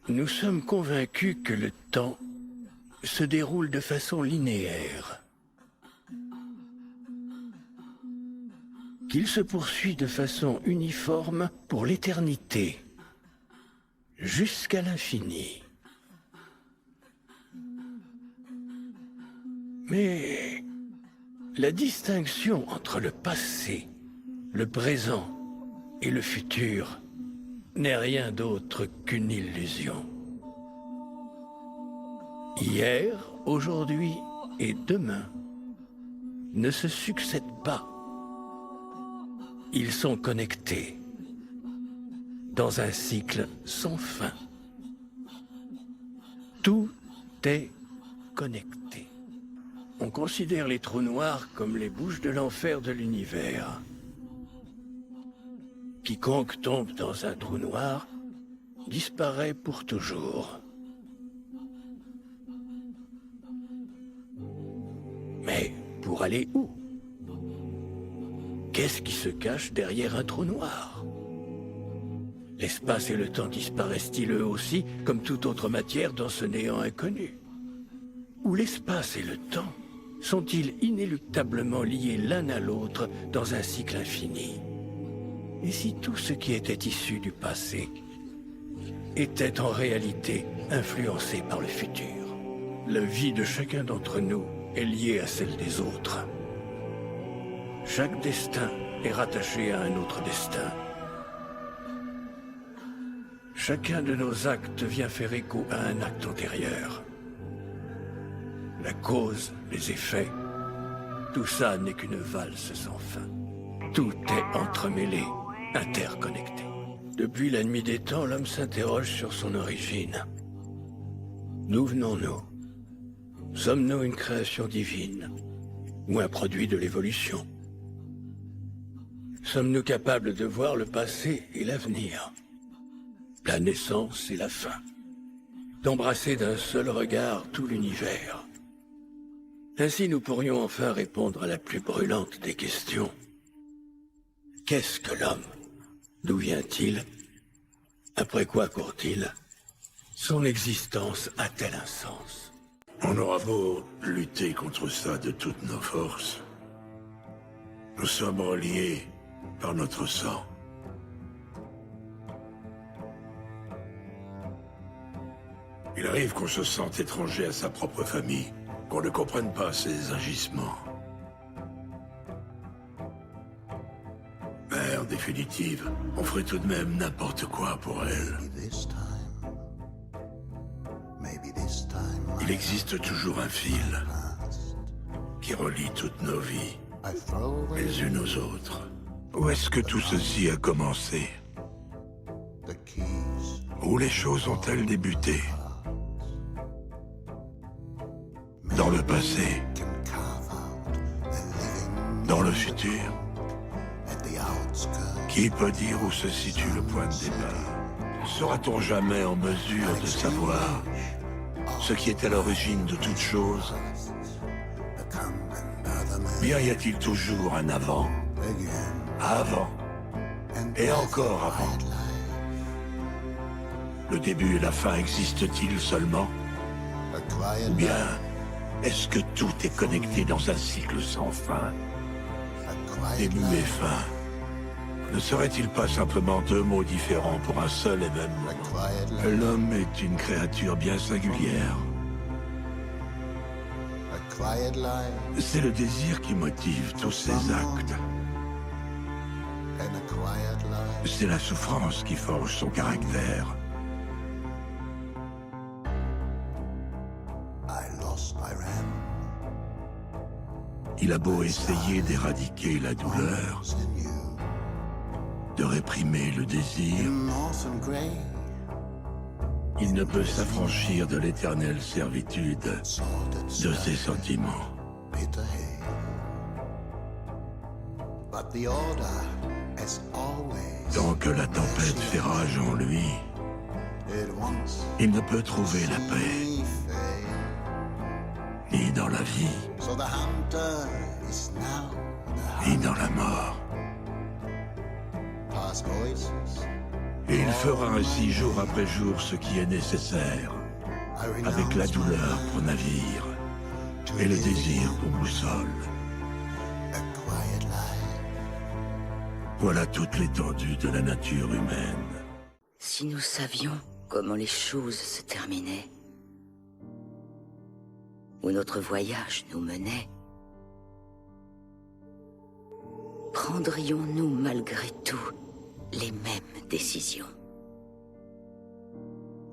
Nous sommes convaincus que le temps se déroule de façon linéaire, qu'il se poursuit de façon uniforme pour l'éternité, jusqu'à l'infini. Mais la distinction entre le passé, le présent et le futur n'est rien d'autre qu'une illusion. Hier, aujourd'hui et demain ne se succèdent pas. Ils sont connectés dans un cycle sans fin. Tout est connecté. On considère les trous noirs comme les bouches de l'enfer de l'univers. Quiconque tombe dans un trou noir disparaît pour toujours. Mais pour aller où? Qu'est-ce qui se cache derrière un trou noir? L'espace et le temps disparaissent-ils eux aussi, comme toute autre matière dans ce néant inconnu? Ou l'espace et le temps sont-ils inéluctablement liés l'un à l'autre dans un cycle infini? Et si tout ce qui était issu du passé était en réalité influencé par le futur? La vie de chacun d'entre nous est liée à celle des autres. Chaque destin est rattaché à un autre destin. Chacun de nos actes vient faire écho à un acte antérieur. La cause, les effets, tout ça n'est qu'une valse sans fin. Tout est entremêlé, interconnecté. Depuis la nuit des temps, l'homme s'interroge sur son origine. D'où venons-nous? Sommes-nous une création divine ou un produit de l'évolution? Sommes-nous capables de voir le passé et l'avenir, la naissance et la fin, d'embrasser d'un seul regard tout l'univers? Ainsi nous pourrions enfin répondre à la plus brûlante des questions. Qu'est-ce que l'homme? D'où vient-il? Après quoi court-il? Son existence a-t-elle un sens? On aura beau lutter contre ça de toutes nos forces. Nous sommes reliés par notre sang. Il arrive qu'on se sente étranger à sa propre famille, qu'on ne comprenne pas ses agissements. Mais en définitive, on ferait tout de même n'importe quoi pour elle. Il existe toujours un fil qui relie toutes nos vies, les unes aux autres. Où est-ce que tout ceci a commencé? Où les choses ont-elles débuté? Dans le passé? Dans le futur? Qui peut dire où se situe le point de départ? Sera-t-on jamais en mesure de savoir ce qui est à l'origine de toute chose? Bien y a-t-il toujours un avant, et encore avant? Le début et la fin existent-ils seulement? Ou bien est-ce que tout est connecté dans un cycle sans fin? Début et fin. Ne serait-il pas simplement deux mots différents pour un seul et même mot? L'homme est une créature bien singulière. C'est le désir qui motive tous ses actes. C'est la souffrance qui forge son caractère. Il a beau essayer d'éradiquer la douleur, de réprimer le désir, il ne peut s'affranchir de l'éternelle servitude de ses sentiments. Tant que la tempête fait rage en lui, il ne peut trouver la paix, ni dans la vie, ni dans la mort. Et il fera ainsi jour après jour ce qui est nécessaire, avec la douleur pour navire et le désir pour boussole. Voilà toute l'étendue de la nature humaine. Si nous savions comment les choses se terminaient, où notre voyage nous menait, prendrions-nous malgré tout les mêmes décisions?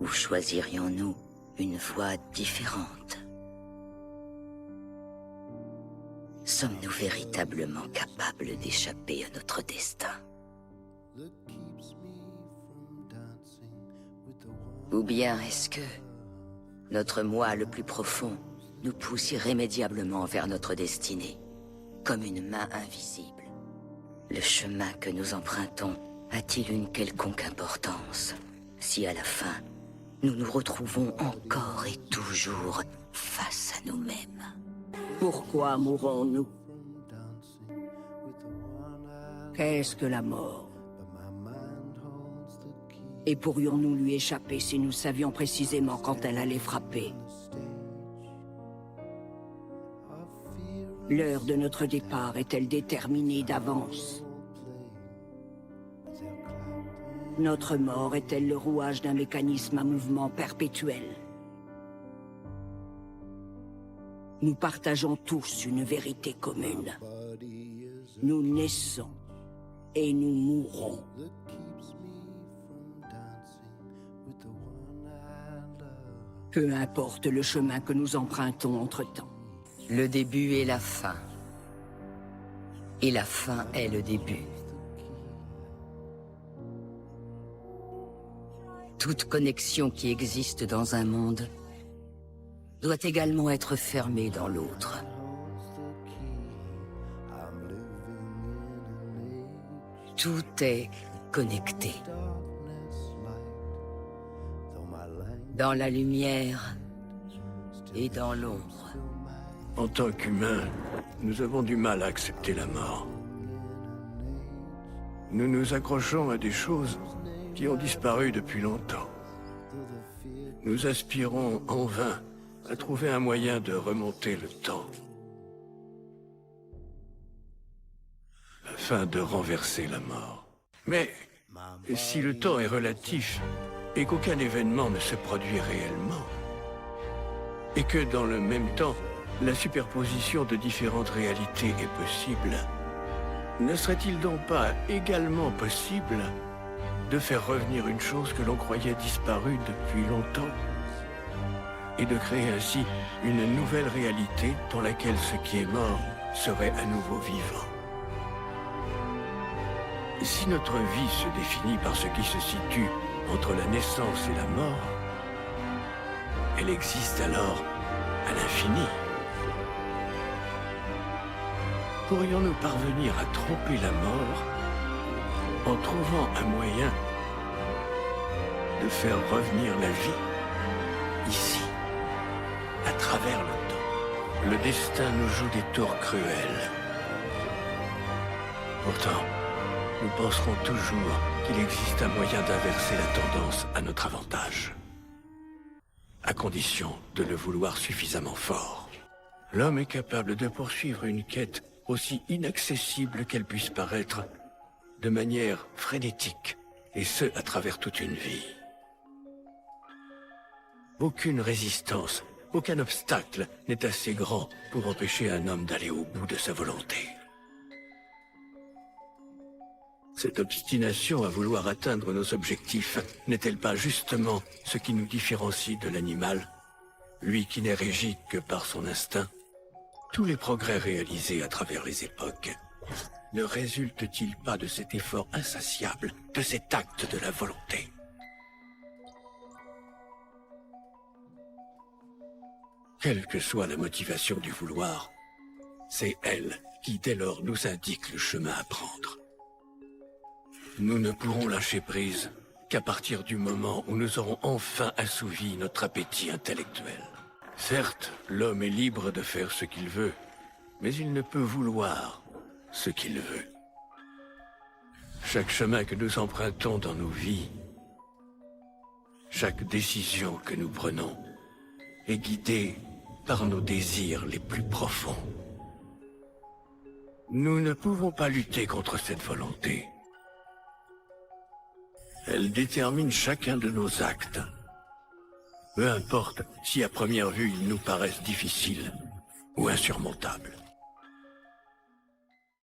Ou choisirions-nous une voie différente? Sommes-nous véritablement capables d'échapper à notre destin? Ou bien est-ce que notre moi le plus profond nous pousse irrémédiablement vers notre destinée, comme une main invisible? Le chemin que nous empruntons a-t-il une quelconque importance si à la fin, nous nous retrouvons encore et toujours face à nous-mêmes? Pourquoi mourons-nous? Qu'est-ce que la mort? Et pourrions-nous lui échapper si nous savions précisément quand elle allait frapper? L'heure de notre départ est-elle déterminée d'avance? Notre mort est-elle le rouage d'un mécanisme à mouvement perpétuel? Nous partageons tous une vérité commune. Nous naissons et nous mourrons. Peu importe le chemin que nous empruntons entre-temps. Le début est la fin. Et la fin est le début. Toute connexion qui existe dans un monde doit également être fermée dans l'autre. Tout est connecté. Dans la lumière et dans l'ombre. En tant qu'humains, nous avons du mal à accepter la mort. Nous nous accrochons à des choses qui ont disparu depuis longtemps. Nous aspirons en vain à trouver un moyen de remonter le temps, afin de renverser la mort. Mais si le temps est relatif et qu'aucun événement ne se produit réellement, et que dans le même temps, la superposition de différentes réalités est possible, ne serait-il donc pas également possible de faire revenir une chose que l'on croyait disparue depuis longtemps et de créer ainsi une nouvelle réalité dans laquelle ce qui est mort serait à nouveau vivant? Si notre vie se définit par ce qui se situe entre la naissance et la mort, elle existe alors à l'infini. Pourrions-nous parvenir à tromper la mort en trouvant un moyen de faire revenir la vie ici, à travers le temps? Le destin nous joue des tours cruels. Pourtant, nous penserons toujours qu'il existe un moyen d'inverser la tendance à notre avantage, à condition de le vouloir suffisamment fort. L'homme est capable de poursuivre une quête aussi inaccessible qu'elle puisse paraître, de manière frénétique, et ce, à travers toute une vie. Aucune résistance, aucun obstacle n'est assez grand pour empêcher un homme d'aller au bout de sa volonté. Cette obstination à vouloir atteindre nos objectifs n'est-elle pas justement ce qui nous différencie de l'animal, lui qui n'est régi que par son instinct? Tous les progrès réalisés à travers les époques ne résultent-ils pas de cet effort insatiable, de cet acte de la volonté? Quelle que soit la motivation du vouloir, c'est elle qui dès lors nous indique le chemin à prendre. Nous ne pourrons lâcher prise qu'à partir du moment où nous aurons enfin assouvi notre appétit intellectuel. Certes, l'homme est libre de faire ce qu'il veut, mais il ne peut vouloir ce qu'il veut. Chaque chemin que nous empruntons dans nos vies, chaque décision que nous prenons, est guidée par nos désirs les plus profonds. Nous ne pouvons pas lutter contre cette volonté. Elle détermine chacun de nos actes. Peu importe si à première vue ils nous paraissent difficiles ou insurmontables.